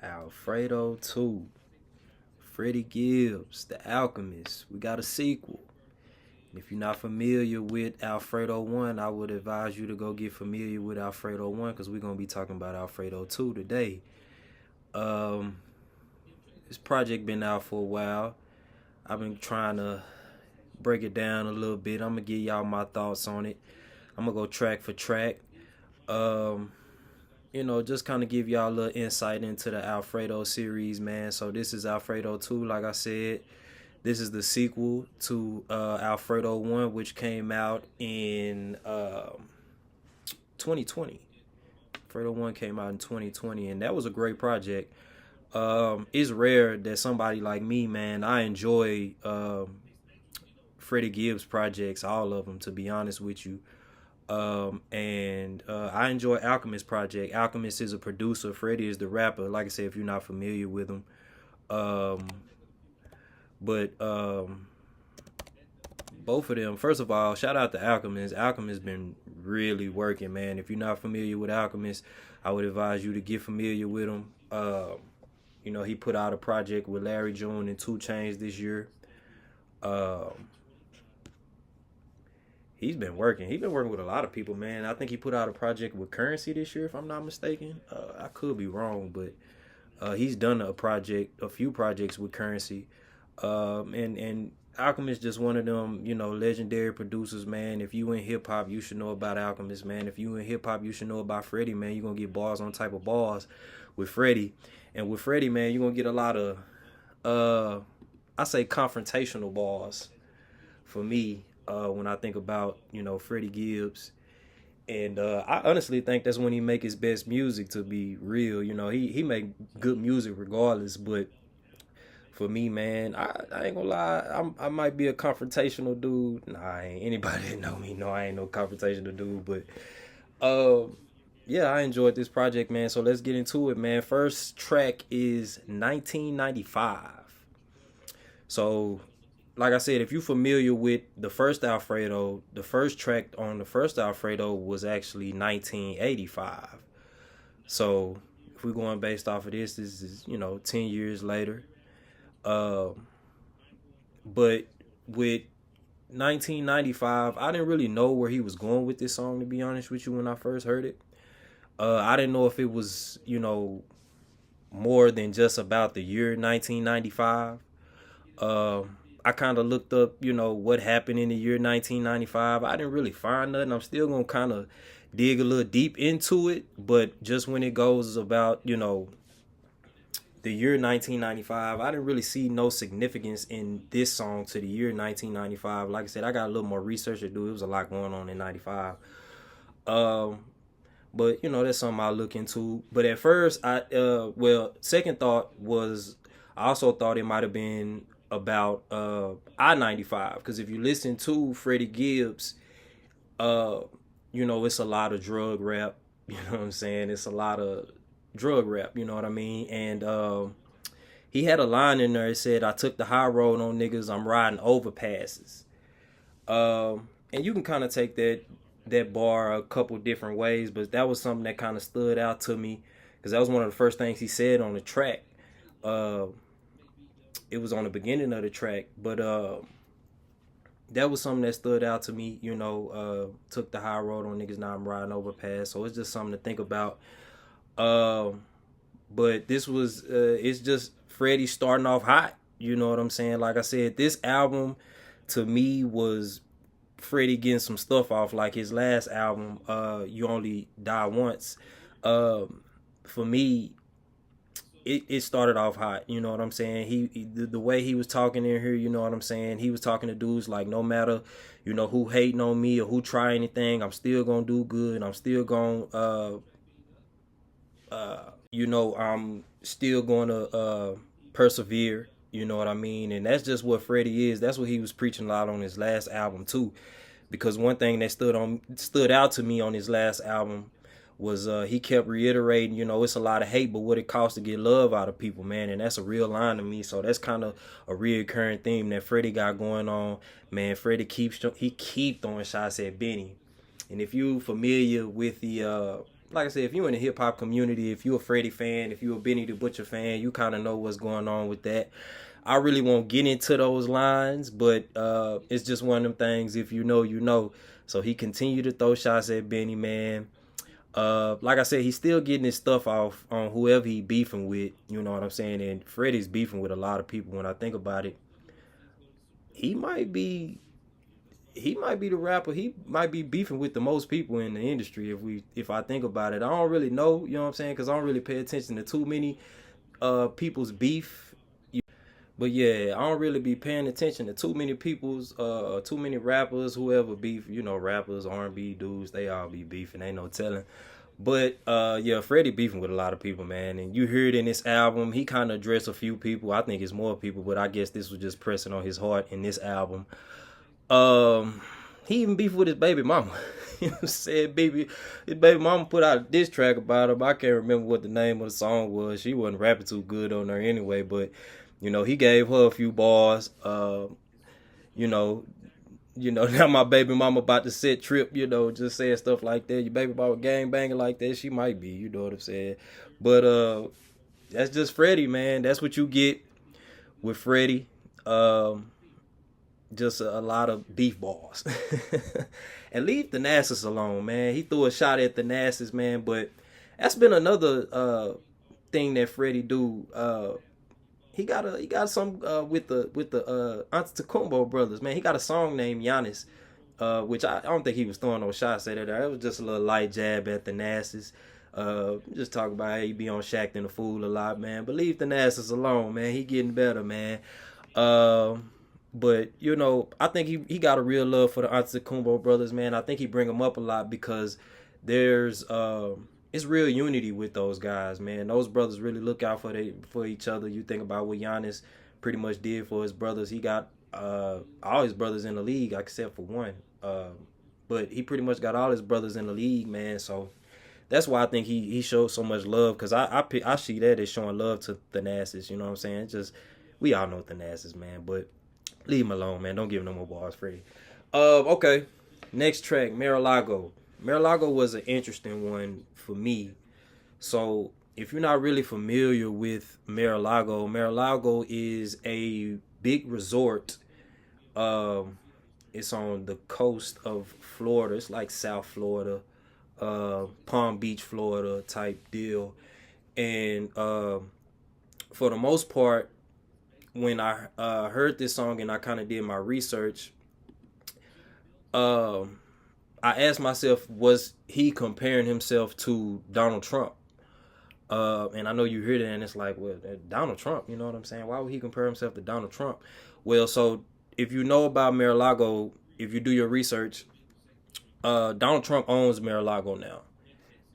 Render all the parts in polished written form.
Alfredo 2, Freddie Gibbs, The Alchemist. We got a sequel. If you're not familiar with Alfredo 1, I would advise you to go get familiar with Alfredo 1 because we're going to be talking about Alfredo 2 today. Um, this project been out for a while. I've been trying to break it down a little bit. I'm going to give y'all my thoughts on it. I'm going to go track for track. Um, just kind of give y'all a little insight into the Alfredo series, man. So this is Alfredo 2, like I said. This is the sequel to Alfredo 1, which came out in 2020. Alfredo 1 came out in 2020, and that was a great project. It's rare that somebody like me, man, I enjoy Freddie Gibbs projects, all of them, to be honest with you. I enjoy Alchemist project. Alchemist is a producer. Freddie is the rapper. Like I said, if you're not familiar with him. But both of them, first of all, shout out to Alchemist. Alchemist been really working, man. If you're not familiar with Alchemist, I would advise you to get familiar with him. He put out a project with Larry June and 2 Chainz this year. He's been working. He's been working with a lot of people, man. I think he put out a project with Currency this year, if I'm not mistaken. I could be wrong, but he's done a few projects with Currency. And Alchemist just one of them, legendary producers, man. If you in hip hop, you should know about Alchemist, man. If you in hip hop, you should know about Freddie, man. You're gonna get bars on type of bars with Freddie. And with Freddie, man, you're gonna get a lot of I say confrontational bars for me, when I think about, Freddie Gibbs. And I honestly think that's when he make his best music, to be real. He make good music regardless, but for me, man, I ain't gonna lie, I might be a confrontational dude. Nah, I ain't. Anybody that know me know I ain't no confrontational dude. But yeah, I enjoyed this project, man. So let's get into it, man. First track is 1995. So, like I said, if you're familiar with the first Alfredo, the first track on the first Alfredo was actually 1985. So if we're going based off of this is 10 years later. But with 1995, I didn't really know where he was going with this song, to be honest with you, when I first heard it. I didn't know if it was, more than just about the year 1995. I kind of looked up, what happened in the year 1995. I didn't really find nothing. I'm still going to kind of dig a little deep into it. But just when it goes about, the year 1995, I didn't really see no significance in this song to the year 1995. Like I said, I got a little more research to do. It was a lot going on in 95. But, that's something I'll look into. But at first, second thought was, I also thought it might have been about I-95. Because if you listen to Freddie Gibbs, it's a lot of drug rap. You know what I'm saying? It's a lot of drug rap, you know what I mean? And he had a line in there that said, "I took the high road on niggas, I'm riding overpasses." And you can kind of take that bar a couple different ways, but that was something that kind of stood out to me because that was one of the first things he said on the track. It was on the beginning of the track, but that was something that stood out to me, took the high road on niggas, now I'm riding overpass. So it's just something to think about. But this was it's just Freddie starting off hot, you know what I'm saying? Like I said, this album to me was Freddie getting some stuff off, like his last album, You Only Die Once. For me, it started off hot, you know what I'm saying? The way he was talking in here, you know what I'm saying? He was talking to dudes like, no matter, who hating on me or who try anything, I'm still gonna do good. I'm still gonna I'm still going to persevere, you know what I mean? And that's just what Freddie is. That's what he was preaching a lot on his last album too. Because one thing that stood out to me on his last album was he kept reiterating, it's a lot of hate, but what it costs to get love out of people, man. And that's a real line to me. So that's kind of a reoccurring theme that Freddie got going on. Man, Freddie keeps throwing shots at Benny. And if you familiar with the like I said, if you in the hip hop community, if you a Freddie fan, if you a Benny the Butcher fan, you kind of know what's going on with that. I really won't get into those lines, but it's just one of them things. If you know, you know. So he continued to throw shots at Benny, man. Like I said, he's still getting his stuff off on whoever he beefing with. You know what I'm saying? And Freddie's beefing with a lot of people. When I think about it, he might be the rapper. He might be beefing with the most people in the industry. If I think about it, I don't really know. You know what I'm saying? Because I don't really pay attention to too many people's beef. But yeah, I don't really be paying attention to too many people's, too many rappers, whoever beef. You know, rappers, R&B dudes, they all be beefing. Ain't no telling. But yeah, Freddie beefing with a lot of people, man. And you hear it in this album. He kind of addressed a few people. I think it's more people, but I guess this was just pressing on his heart in this album. He even beefed with his baby mama. You know what I'm saying? His baby mama put out a diss track about him. I can't remember what the name of the song was. She wasn't rapping too good on her anyway, but you know, he gave her a few bars. You know, now my baby mama about to set trip, you know, just saying stuff like that. Your baby mama gang banging like that, she might be, you know what I'm saying? But that's just Freddie, man. That's what you get with Freddie. Just a lot of beef balls. And leave the Thanasis alone, man. He threw a shot at the Thanasis, man, but that's been another thing that Freddie do. He got some with the Antetokounmpo brothers, man. He got a song named Giannis, which I don't think he was throwing no shots at it. It was just a little light jab at the Thanasis. Just talk about how he be on Shaq and the Fool a lot, man. But leave the Thanasis alone, man. He getting better, man. But you know, I think he got a real love for the Antetokounmpo brothers, man. I think he bring them up a lot because there's it's real unity with those guys, man. Those brothers really look out for each other. You think about what Giannis pretty much did for his brothers. He got all his brothers in the league except for one. But he pretty much got all his brothers in the league, man. So that's why I think he showed so much love, because I see that as showing love to Thanasis. You know what I'm saying? It's just, we all know Thanasis, man. But leave him alone, man. Don't give him no more bars, Freddie. Okay. Next track, Mar-a-Lago. Mar-a-Lago was an interesting one for me. So if you're not really familiar with Mar-a-Lago, Mar-a-Lago is a big resort. It's on the coast of Florida. It's like South Florida, Palm Beach, Florida type deal. And for the most part, when I heard this song and I kind of did my research, I asked myself, was he comparing himself to Donald Trump? And I know you hear that and it's like, well, Donald Trump, you know what I'm saying? Why would he compare himself to Donald Trump? Well, so if you know about Mar-a-Lago, if you do your research, Donald Trump owns Mar-a-Lago now.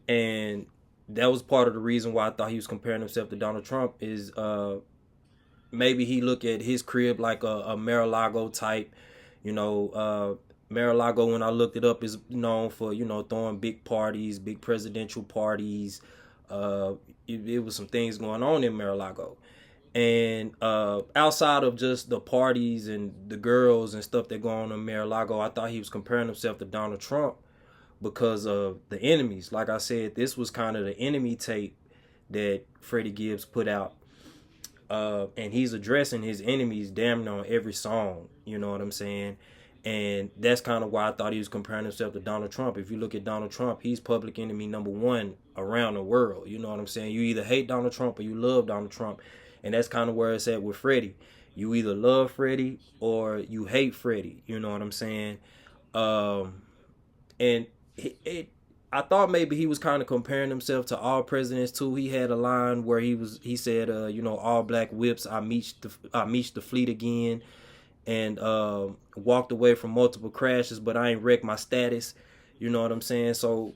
And that was part of the reason why I thought he was comparing himself to Donald Trump is maybe he look at his crib like a Mar-a-Lago type, you know, Mar-a-Lago, when I looked it up, is known for, you know, throwing big parties, big presidential parties. It was some things going on in Mar-a-Lago. And outside of just the parties and the girls and stuff that go on in Mar-a-Lago, I thought he was comparing himself to Donald Trump because of the enemies. Like I said, this was kind of the enemy tape that Freddie Gibbs put out. And he's addressing his enemies damn near on every song. You know what I'm saying? And that's kind of why I thought he was comparing himself to Donald Trump. If you look at Donald Trump, he's public enemy number one around the world. You know what I'm saying? You either hate Donald Trump or you love Donald Trump. And that's kind of where it's at with Freddie. You either love Freddie or you hate Freddie. You know what I'm saying? And I thought maybe he was kind of comparing himself to all presidents too. He had a line where he said, you know, all black whips, I meet the fleet again. And walked away from multiple crashes, but I ain't wrecked my status. You know what I'm saying? So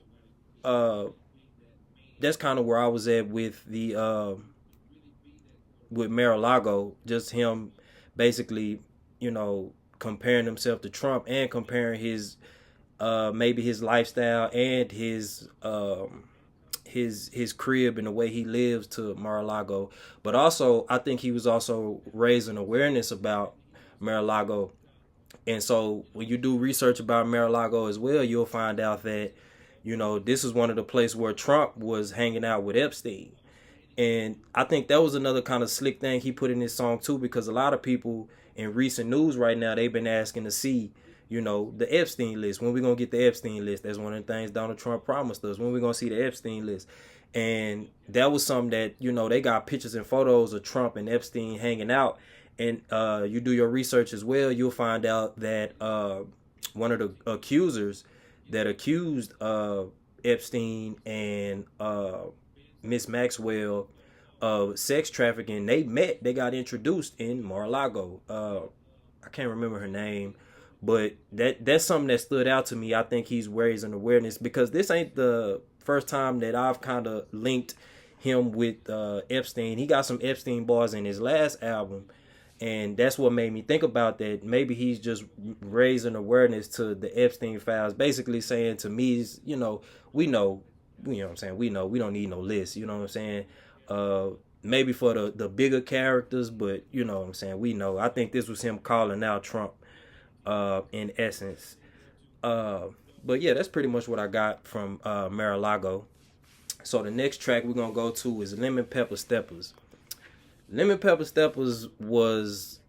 that's kind of where I was at with the with Mar-a-Lago. Just him basically, you know, comparing himself to Trump and comparing his maybe his lifestyle and his crib and the way he lives to Mar-a-Lago. But also, I think he was also raising awareness about Mar-a-Lago. And so when you do research about Mar-a-Lago as well, you'll find out that, You know, this is one of the places where Trump was hanging out with Epstein. And I think that was another kind of slick thing he put in his song too, because a lot of people in recent news right now, they've been asking to see, you know, the Epstein list. When we gonna get the Epstein list? That's one of the things Donald Trump promised us. When we gonna see the Epstein list? And that was something that, you know, they got pictures and photos of Trump and Epstein hanging out. And you do your research as well, you'll find out that one of the accusers that accused Epstein and Miss Maxwell of sex trafficking, they got introduced in Mar-a-Lago. I can't remember her name, but that's something that stood out to me. I think he's raising awareness, because this ain't the first time that I've kind of linked him with Epstein. He got some Epstein bars in his last album, and that's what made me think about that. Maybe he's just raising awareness to the Epstein files, basically saying to me, you know, we know, you know what I'm saying, we know we don't need no list, you know what I'm saying. Maybe for the bigger characters, but you know what I'm saying, we know. I think this was him calling out Trump in essence. But yeah, that's pretty much what I got from Mar-a-Lago. So the next track we're gonna go to is Lemon Pepper Steppers. Lemon Pepper Steppers was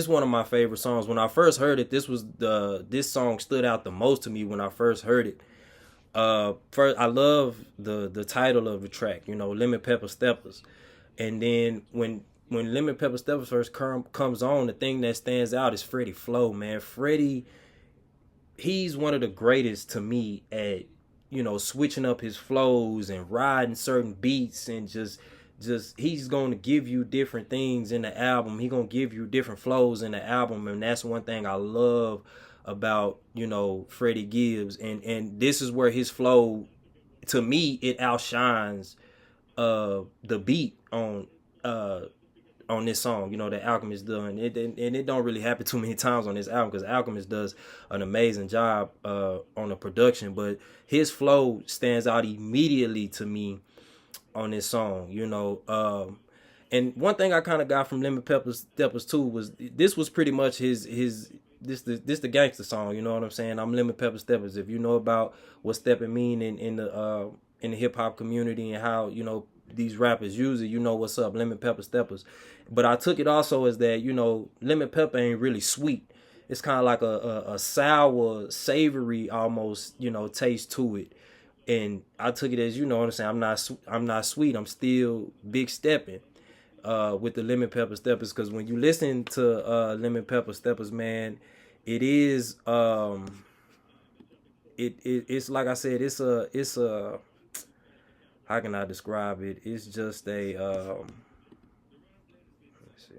one of my favorite songs. When I first heard it, this song stood out the most to me when I first heard it. First, I love the title of the track, you know, Lemon Pepper Steppers. And then when Lemon Pepper Steppers first comes on, the thing that stands out is Freddie flow, man. Freddie, he's one of the greatest to me at, you know, switching up his flows and riding certain beats, and just he's going to give you different things in the album. He's going to give you different flows in the album, and that's one thing I love about, you know, Freddie Gibbs. And this is where his flow, to me, it outshines the beat on this song, you know, that Alchemist done. And it don't really happen too many times on this album, because Alchemist does an amazing job on the production, but his flow stands out immediately to me on this song, you know. And one thing I kind of got from Lemon Pepper Steppers too was this was pretty much this the gangster song, you know what I'm saying? I'm Lemon Pepper Steppers. If you know about what stepping mean in the hip hop community and how, you know, these rappers use it, you know what's up, Lemon Pepper Steppers. But I took it also as that, you know, lemon pepper ain't really sweet. It's kind of like a sour, savory almost, you know, taste to it. And I took it as, you know what I'm saying, I'm not sweet, I'm still big stepping with the Lemon Pepper Steppers. Because when you listen to Lemon Pepper Steppers, man, it is it's like I said, it's a how can I describe it? It's just a let's see.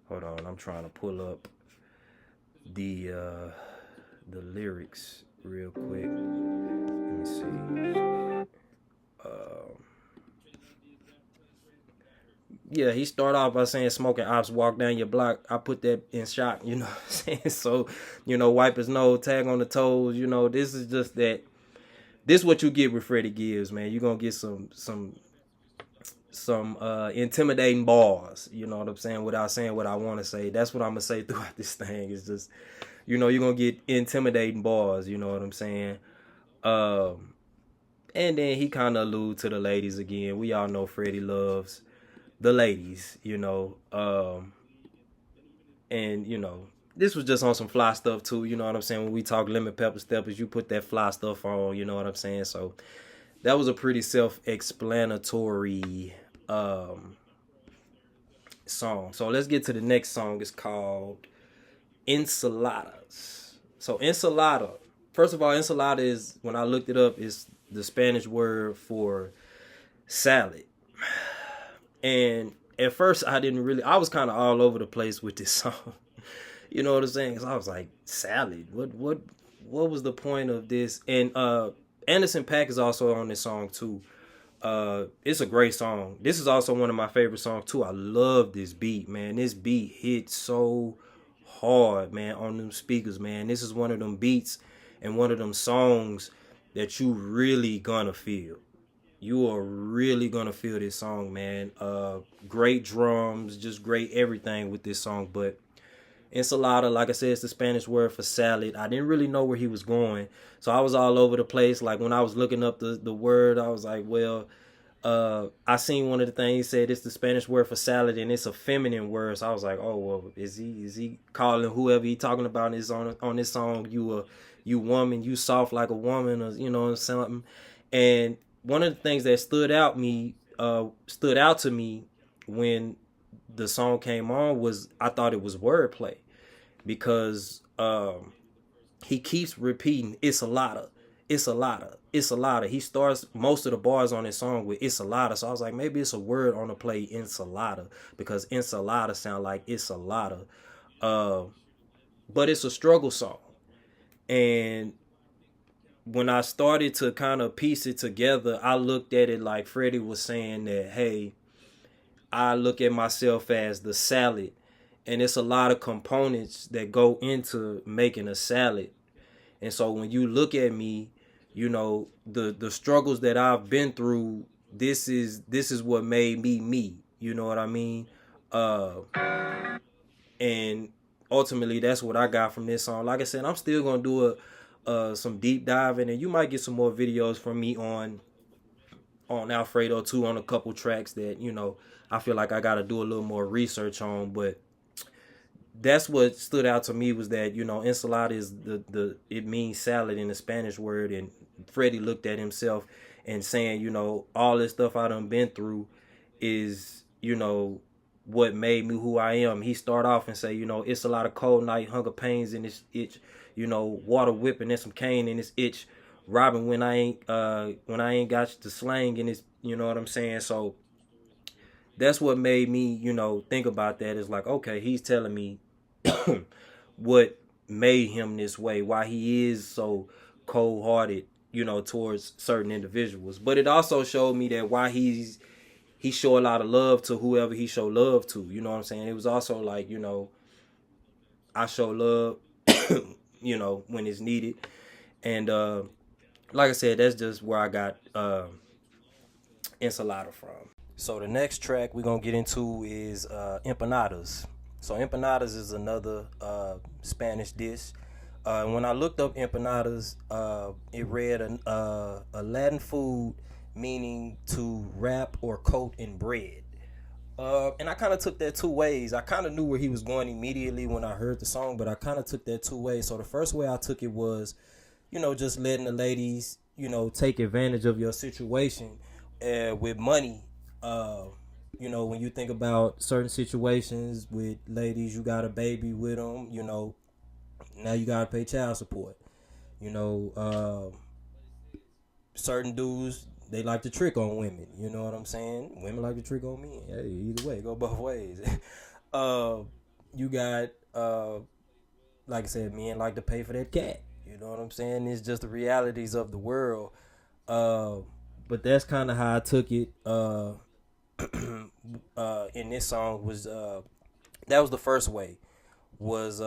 Hold on, I'm trying to pull up the lyrics real quick. Let me see. Yeah, he started off by saying smoking ops walk down your block. I put that in shock, you know what I'm saying? So, you know, wipe his nose, tag on the toes, you know, this is just that. This is what you get with Freddie Gibbs, man. You're gonna get some intimidating bars, you know what I'm saying, without saying what I want to say. That's what I'm gonna say throughout this thing. It's just, you know, you're gonna get intimidating bars, you know what I'm saying. And then he kind of allude to the ladies again. We all know Freddie loves the ladies, you know. And, you know, this was just on some fly stuff too, you know what I'm saying. When we talk Lemon Pepper Steppers, you put that fly stuff on, you know what I'm saying. So that was a pretty self-explanatory song. So let's get to the next song. It's called Enchiladas. So enchilada, first of all, enchilada is, when I looked it up, is the Spanish word for salad. And at first I was kind of all over the place with this song. You know what I'm saying? Because I was like, salad? What was the point of this? And Anderson .Paak is also on this song too. It's a great song. This is also one of my favorite songs too. I love this beat, man. This beat hits so hard, man, on them speakers, man. This is one of them beats and one of them songs that you really gonna feel. You are really gonna feel this song, man. Great drums, just great everything with this song. But Enchilada, like I said, is the Spanish word for salad. I didn't really know where he was going, so I was all over the place. Like when I was looking up the word, I was like, well, I seen one of the things he said it's the Spanish word for salad and it's a feminine word. So I was like, oh well, is he calling whoever he talking about is on this song you woman, you soft like a woman, or something. And one of the things that stood out to me when the song came on was I thought it was wordplay because he keeps repeating it's a lotta, it's a lotta, it's a lotta. He starts most of the bars on his song with it's a lotta. So I was like, maybe it's a word on the play enchilada because enchilada sound like it's a lotta. But it's a struggle song. And when I started to kind of piece it together, I looked at it like Freddie was saying that, hey, I look at myself as the salad, and it's a lot of components that go into making a salad. And so when you look at me, the struggles that I've been through, this is what made me me. You know what I mean? And ultimately, that's what I got from this song. Like I said, I'm still gonna do some deep diving, and you might get some more videos from me on Alfredo too, on a couple tracks that I feel like I got to do a little more research on. But that's what stood out to me was that ensalada is it means salad in the Spanish word, and Freddie looked at himself and saying all this stuff I done been through is what made me who I am. He start off and say it's a lot of cold night, hunger pains in this itch, water whipping and some cane in this itch, robbing when I ain't got the slang in this, you know what I'm saying? So that's what made me think about that. Is like, okay, he's telling me what made him this way, why he is so cold-hearted towards certain individuals. But it also showed me that why he show a lot of love to whoever he show love to. You know what I'm saying? It was also like, I show love when it's needed. And like I said, that's just where I got enchilada from. So the next track we're going to get into is empanadas. So empanadas is another Spanish dish. When I looked up empanadas, it read a Latin food meaning to wrap or coat in bread. And I kind of took that two ways. I kind of knew where he was going immediately when I heard the song, but I kind of took that two ways. So the first way I took it was, just letting the ladies, take advantage of your situation with money. When you think about certain situations with ladies, you got a baby with them, now you got to pay child support. Certain dudes, they like to trick on women. You know what I'm saying? Women like to trick on men. Hey, either way, go both ways. You got, like I said, men like to pay for that cat. You know what I'm saying? It's just the realities of the world. But that's kind of how I took it in this song. Was that was the first way. Was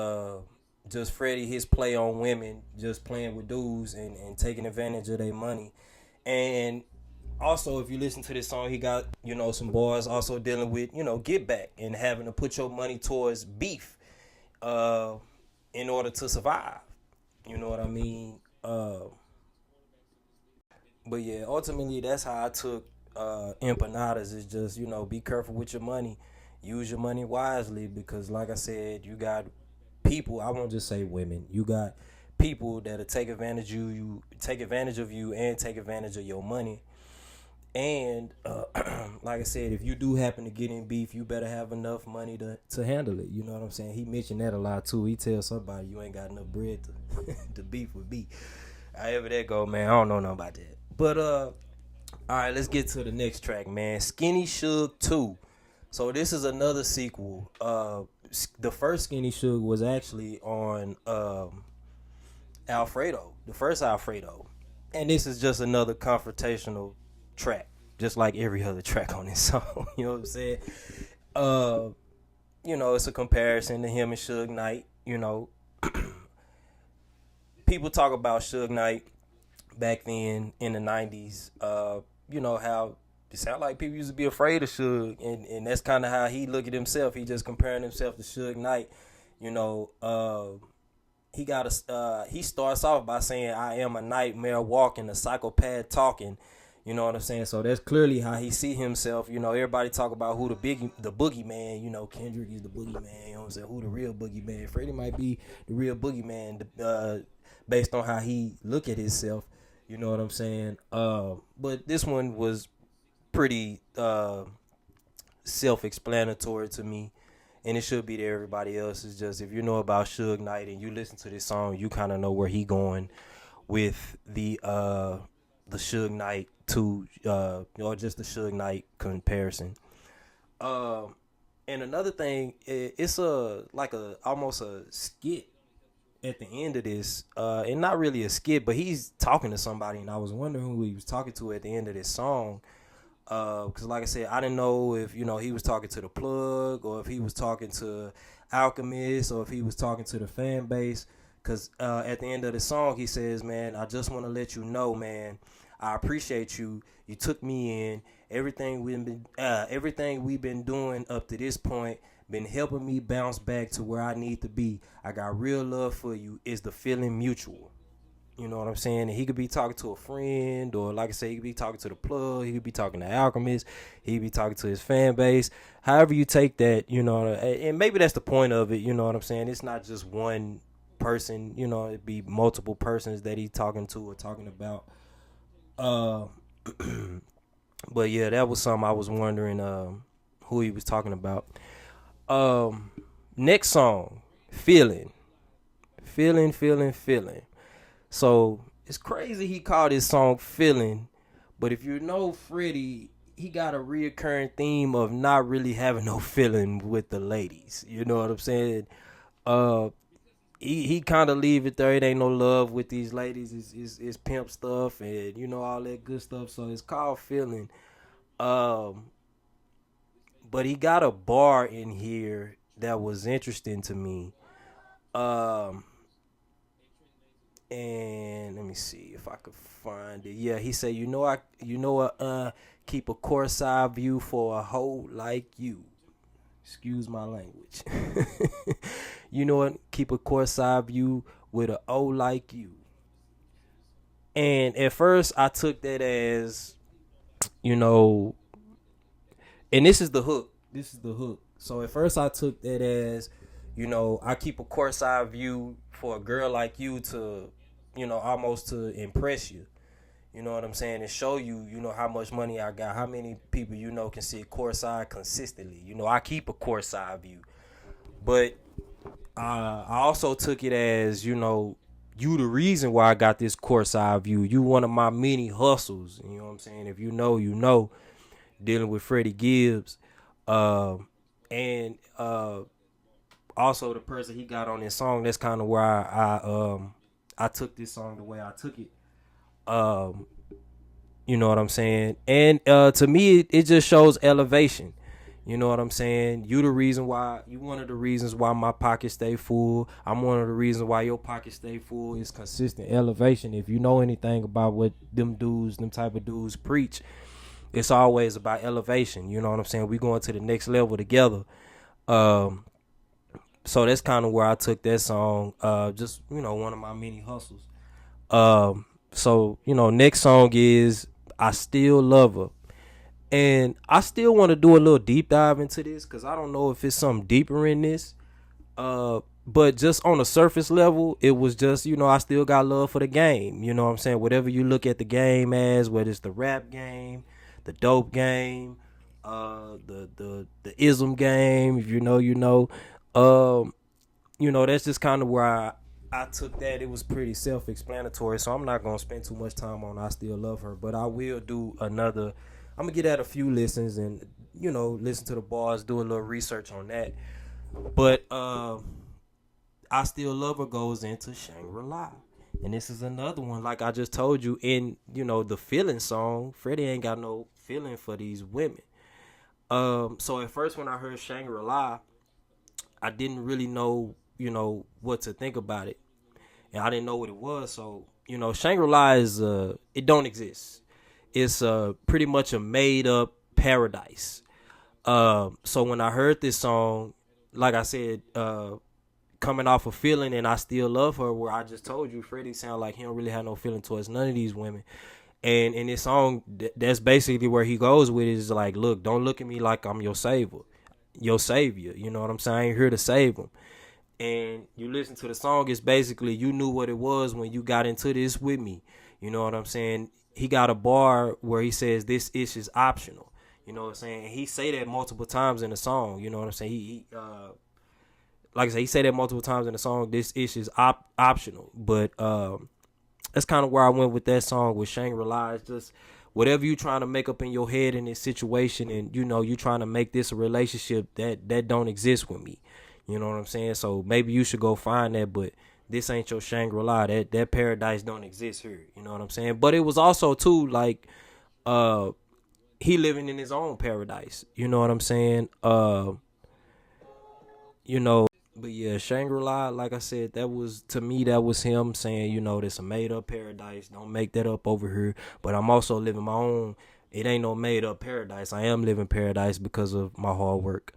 just Freddie, his play on women, just playing with dudes and taking advantage of their money. And also, if you listen to this song, he got, some boys also dealing with, get back and having to put your money towards beef in order to survive. You know what I mean? But yeah, ultimately, that's how I took empanadas. Is just, be careful with your money. Use your money wisely because, like I said, you got people, I won't just say women, you got people that'll take advantage of you and take advantage of your money. And like I said, if you do happen to get in beef, you better have enough money to handle it. You know what I'm saying? He mentioned that a lot too. He tells somebody you ain't got enough bread to beef with beef. However that go, man, I don't know nothing about that. But all right, let's get to the next track, man. Skinny Suge 2. So this is another sequel. The first Skinny Suge was actually on Alfredo, the first Alfredo. And this is just another confrontational track, just like every other track on this song. You know what I'm saying? It's a comparison to him and Suge Knight. People talk about Suge Knight back then in the 90s. How it sounded like people used to be afraid of Suge, and that's kind of how he look at himself. He just comparing himself to Suge Knight. You know, he starts off by saying, "I am a nightmare walking, a psychopath talking." You know what I'm saying? So that's clearly how he see himself. You know, everybody talk about who the boogeyman. You know, Kendrick is the boogeyman. You know what I'm saying? Who the real boogeyman? Freddie might be the real boogeyman, based on how he look at himself. You know what I'm saying? But this one was pretty self-explanatory to me, and it should be to everybody else. It's just, if you know about Suge Knight and you listen to this song, you kind of know where he going with the Suge Knight to or just the Suge Knight comparison. And another thing, it's almost a skit at the end of this, and not really a skit, but he's talking to somebody, and I was wondering who he was talking to at the end of this song. Because like I said, I didn't know if, he was talking to the plug, or if he was talking to Alchemist, or if he was talking to the fan base. Because at the end of the song, he says, "Man, I just want to let you know, man, I appreciate you. You took me in. Everything we've been doing up to this point been helping me bounce back to where I need to be. I got real love for you. Is the feeling mutual?" You know what I'm saying? And he could be talking to a friend, or like I said, he could be talking to the plug, he could be talking to Alchemist, he could be talking to his fan base. However you take that, and maybe that's the point of it, you know what I'm saying? It's not just one person, it'd be multiple persons that he's talking to or talking about. But yeah, that was something I was wondering who he was talking about. Next song, Feeling. Feeling. So it's crazy he called his song Feeling, but if you know Freddie, he got a reoccurring theme of not really having no feeling with the ladies. You know what I'm saying? He kind of leave it there. It ain't no love with these ladies. It's pimp stuff and all that good stuff. So it's called Feeling. But he got a bar in here that was interesting to me. And let me see if I could find it. Yeah, he said, keep a course eye view for a hoe like you. Excuse my language. You know what? Keep a course eye view with a O like you. And at first I took that as, and this is the hook. So at first I took that as, I keep a course eye view for a girl like you to, almost to impress you. You know what I'm saying? And show you, how much money I got, how many people, can see a course eye consistently. I keep a course eye view. But I also took it as, you the reason why I got this course eye view. You one of my many hustles. You know what I'm saying? If you know, dealing with Freddie Gibbs. And also the person he got on this song, that's kind of where I took this song the way I took it. You know what I'm saying? And to me, it just shows elevation. You know what I'm saying? You one of the reasons why my pockets stay full. I'm one of the reasons why your pockets stay full. Is consistent elevation. If you know anything about what them type of dudes preach, it's always about elevation. You know what I'm saying? We going to the next level together. So that's kind of where I took that song. Just, one of my many hustles. So, next song is I Still Love Her. And I still want to do a little deep dive into this because I don't know if it's something deeper in this. But just on a surface level, it was just, I still got love for the game. You know what I'm saying? Whatever you look at the game as, whether it's the rap game, the dope game, the ism game, if you know. That's just kind of where I took that. It was pretty self-explanatory, so I'm not going to spend too much time on I Still Love Her, but I will do another. I'm going to get at a few listens and, listen to the bars, do a little research on that. But I Still Love Her goes into Shangri-La. And this is another one, like I just told you, in, the feeling song, Freddie ain't got no feeling for these women. So at first when I heard Shangri-La, I didn't really know, what to think about it. And I didn't know what it was. So, Shangri-La is, it don't exist. It's pretty much a made up paradise. So when I heard this song, like I said, coming off a feeling and I still love her, where I just told you Freddie sound like he don't really have no feeling towards none of these women. And in this song, that's basically where he goes with it, is like, look, don't look at me like I'm your savior. You know what I'm saying? I ain't here to save him. And you listen to the song, it's basically, you knew what it was when you got into this with me. You know what I'm saying? He got a bar where he says this ish is optional. You know what I'm saying? And he say that multiple times in the song. You know what I'm saying? Like I said, he said that multiple times in the song. This ish is optional. But that's kind of where I went with that song with Shangri-La. It's just whatever you trying to make up in your head in this situation, and you trying to make this a relationship that don't exist with me. You know what I'm saying? So maybe you should go find that, but this ain't your Shangri-La. That paradise don't exist here. You know what I'm saying? But it was also too like he living in his own paradise. You know what I'm saying? But yeah, Shangri-La, like I said, that was, to me, that was him saying, this a made up paradise. Don't make that up over here. But I'm also living my own. It ain't no made up paradise. I am living paradise because of my hard work.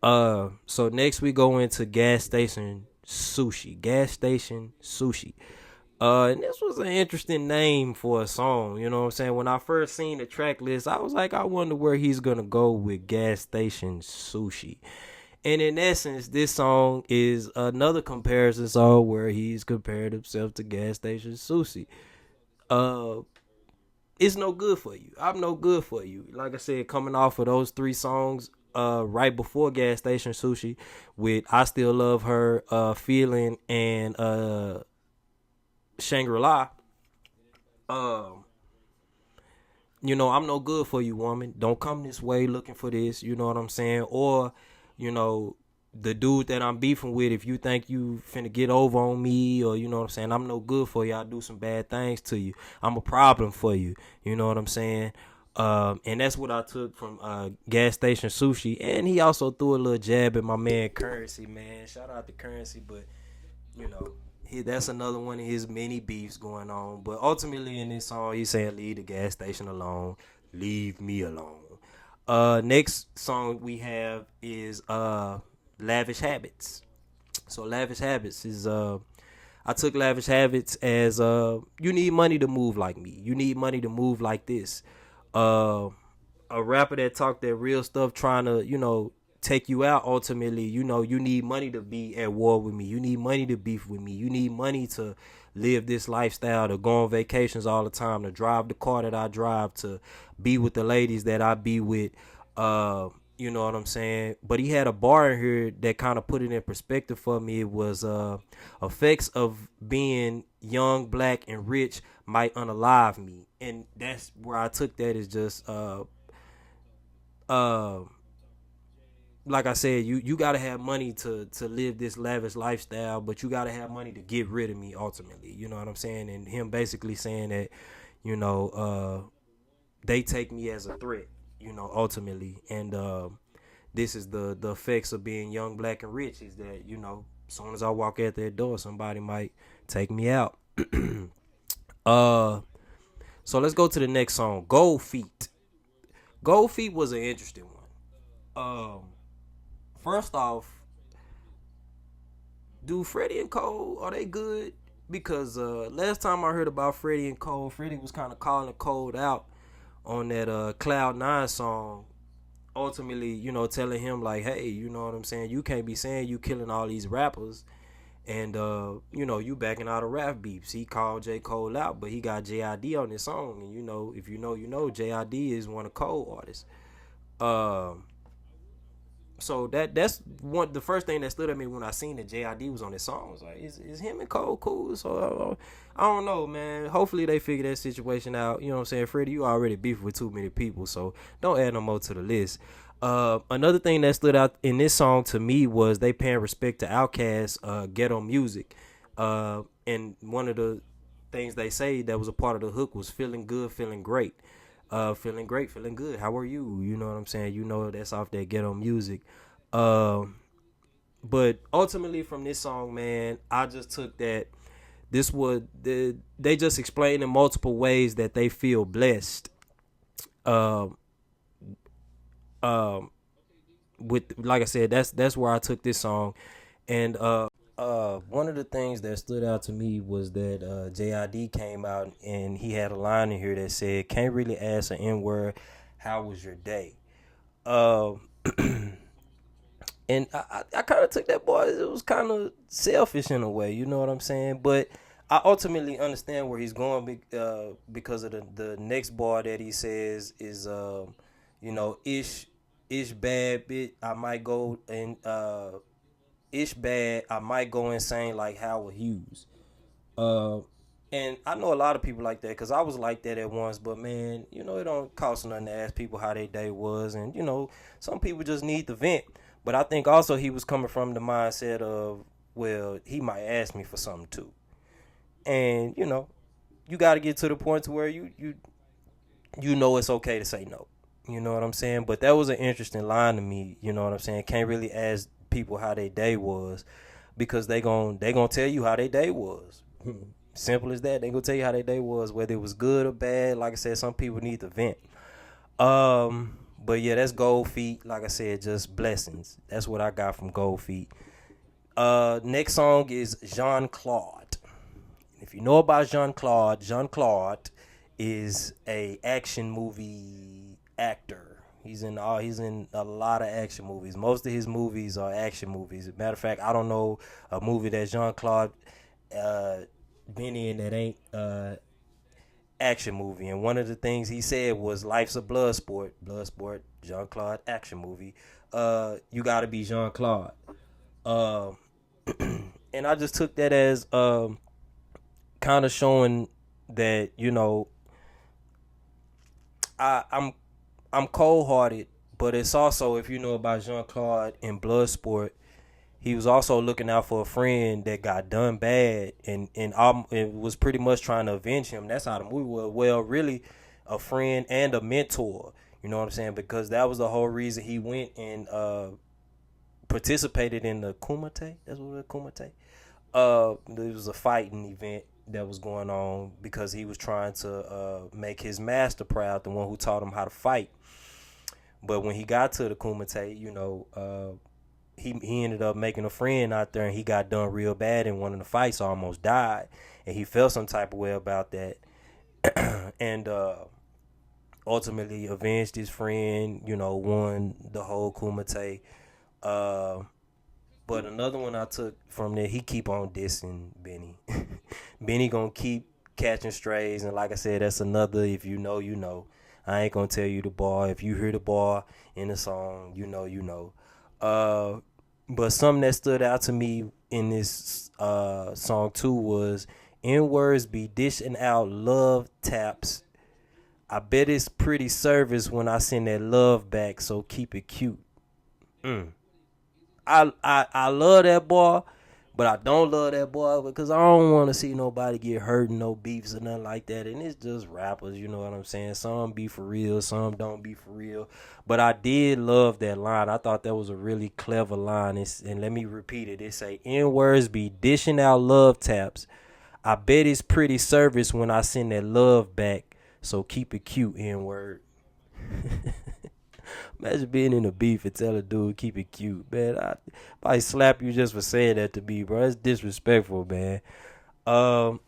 So next we go into Gas Station Sushi. Gas Station Sushi. And this was an interesting name for a song. You know what I'm saying? When I first seen the track list, I was like, I wonder where he's gonna go with Gas Station Sushi. And in essence, this song is another comparison song where he's compared himself to Gas Station Sushi. It's no good for you. I'm no good for you. Like I said, coming off of those three songs, right before Gas Station Sushi, with I Still Love Her, Feeling, and Shangri-La. I'm no good for you, woman. Don't come this way looking for this. You know what I'm saying? Or, the dude that I'm beefing with, if you think you finna get over on me, or you know what I'm saying, I'm no good for you. I do some bad things to you. I'm a problem for you. You know what I'm saying? And that's what I took from Gas Station Sushi. And he also threw a little jab at my man Currency, man. Shout out to Currency, but that's another one of his many beefs going on. But ultimately in this song, he's saying, leave the gas station alone. Leave me alone. Next song we have is Lavish Habits. So Lavish Habits is I took Lavish Habits as you need money to move like me. You need money to move like this. A rapper that talk that real stuff, trying to, take you out ultimately. You need money to be at war with me. You need money to beef with me. You need money to live this lifestyle, to go on vacations all the time, to drive the car that I drive, to be with the ladies that I be with. You know what I'm saying? But he had a bar in here that kind of put it in perspective for me. It was effects of being young, black, and rich might unalive me. And that's where I took that, is just like I said, you gotta have money to live this lavish lifestyle, but you gotta have money to get rid of me ultimately. You know what I'm saying? And him basically saying that, they take me as a threat, ultimately. And this is the effects of being young, black, and rich, is that, as soon as I walk out that door, somebody might take me out. So let's go to the next song, Gold Feet. Gold Feet was an interesting one. First off, do Freddie and Cole, are they good? Because last time I heard about Freddie and Cole, Freddie was kind of calling Cole out on that Cloud 9 song. Ultimately, telling him like, hey, you know what I'm saying? You can't be saying you killing all these rappers and, you backing out of rap beefs. He called J. Cole out, but he got J.I.D. on this song. And, if you know, J.I.D. is one of Cole artists. So that's the first thing that stood at me when I seen that J.I.D. was on this song. I was like, is him and Cole cool? So I don't know, man. Hopefully they figure that situation out. You know what I'm saying? Freddie, you already beefed with too many people, so don't add no more to the list. Another thing that stood out in this song to me was they paying respect to Outkast, Ghetto Music. And one of the things they say that was a part of the hook was feeling good, feeling great. Feeling great, feeling good. How are you? You know what I'm saying? That's off that Ghetto Music. But ultimately from this song, man, I just took that this was they just explained in multiple ways that they feel blessed. With, like I said, that's where I took this song. And One of the things that stood out to me was that JID came out and he had a line in here that said, "Can't really ask an N word. How was your day?" Uh, and I kind of took that, boy. It was kind of selfish in a way, you know what I'm saying? But I ultimately understand where he's going because of the next bar that he says is, ish bad bit. I might go and ish bad. I might go insane like Howard Hughes. Uh, and I know a lot of people like that because I was like that at once. But man, it don't cost nothing to ask people how their day was, and some people just need the vent. But I think also he was coming from the mindset of, well, he might ask me for something too, and you got to get to the point to where you know it's okay to say no. You know what I'm saying? But that was an interesting line to me. You know what I'm saying? Can't really ask people how their day was because they gonna tell you how their day was. Simple as that. They gonna tell you how their day was, whether it was good or bad. Like I said, some people need to vent. But yeah, that's Gold Feet. Like I said, just blessings. That's what I got from Gold Feet. Next song is Jean Claude. If you know about Jean Claude is a action movie actor. He's in a lot of action movies. Most of his movies are action movies. As a matter of fact, I don't know a movie that Jean Claude been in that ain't action movie. And one of the things he said was, "Life's a blood sport." Blood sport, Jean Claude action movie. You got to be Jean Claude. Uh, and I just took that as kind of showing that I'm cold hearted, but it's also, if you know about Jean Claude in Bloodsport, he was also looking out for a friend that got done bad, and it was pretty much trying to avenge him. That's how the movie was. Well, really, a friend and a mentor. You know what I'm saying? Because that was the whole reason he went and participated in the Kumite. That's what it was, Kumite. There was a fighting event that was going on because he was trying to make his master proud, the one who taught him how to fight. But when he got to the Kumite, he ended up making a friend out there, and he got done real bad in one of the fights, almost died, and he felt some type of way about that, and ultimately avenged his friend. Won the whole Kumite. But another one I took from there, he keep on dissing Benny. Benny gonna keep catching strays, and like I said, that's another. If you know, you know. I ain't gonna tell you the bar. If you hear the bar in the song, you know, you know. But something that stood out to me in this song too was N-words be dishing out love taps. I bet it's pretty service when I send that love back, so keep it cute. I love that boy, but I don't love that boy because I don't want to see nobody get hurt and no beefs or nothing like that. And it's just rappers, you know what I'm saying? Some be for real, some don't be for real. But I did love that line. I thought that was a really clever line. And let me repeat it. It say, N-words be dishing out love taps. I bet it's pretty service when I send that love back. So keep it cute, N-word. Imagine being in a beef and tell a dude keep it cute, man. I probably slap you just for saying that to me, bro. That's disrespectful, man. And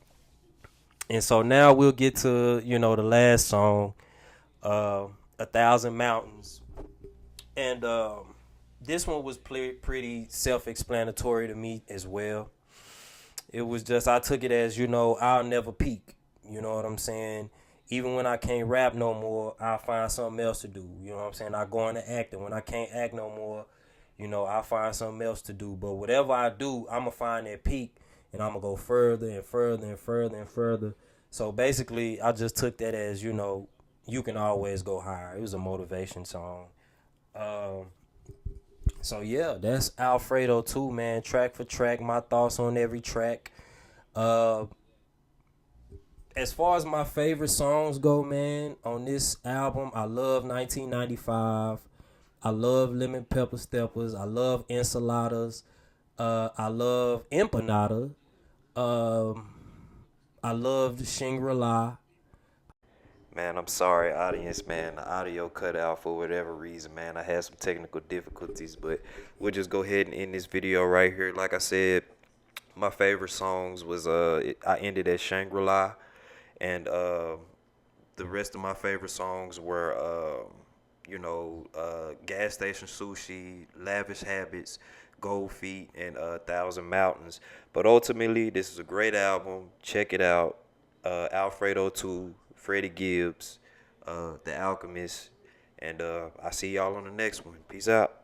so now we'll get to the last song, "A Thousand Mountains," and this one was pretty self-explanatory to me as well. It was just, I took it as I'll never peak. You know what I'm saying? Even when I can't rap no more, I'll find something else to do. You know what I'm saying? I go into acting. When I can't act no more, I'll find something else to do. But whatever I do, I'm going to find that peak, and I'm going to go further and further and further and further. So basically, I just took that as, you can always go higher. It was a motivation song. So, yeah, that's Alfredo too, man. Track for track, my thoughts on every track. As far as my favorite songs go, man, on this album, I love 1995. I love Lemon Pepper Steppers. I love Enchiladas. I love Empanada. I love Shangri-La. Man, I'm sorry, audience, man. The audio cut out for whatever reason, man. I had some technical difficulties, but we'll just go ahead and end this video right here. Like I said, My favorite songs was I ended at Shangri-La, and the rest of my favorite songs were Gas Station Sushi, Lavish Habits, Gold Feet, and Thousand Mountains. But ultimately, this is a great album. Check it out. Alfredo 2, Freddie Gibbs, The Alchemist, and I see y'all on the next one. Peace out.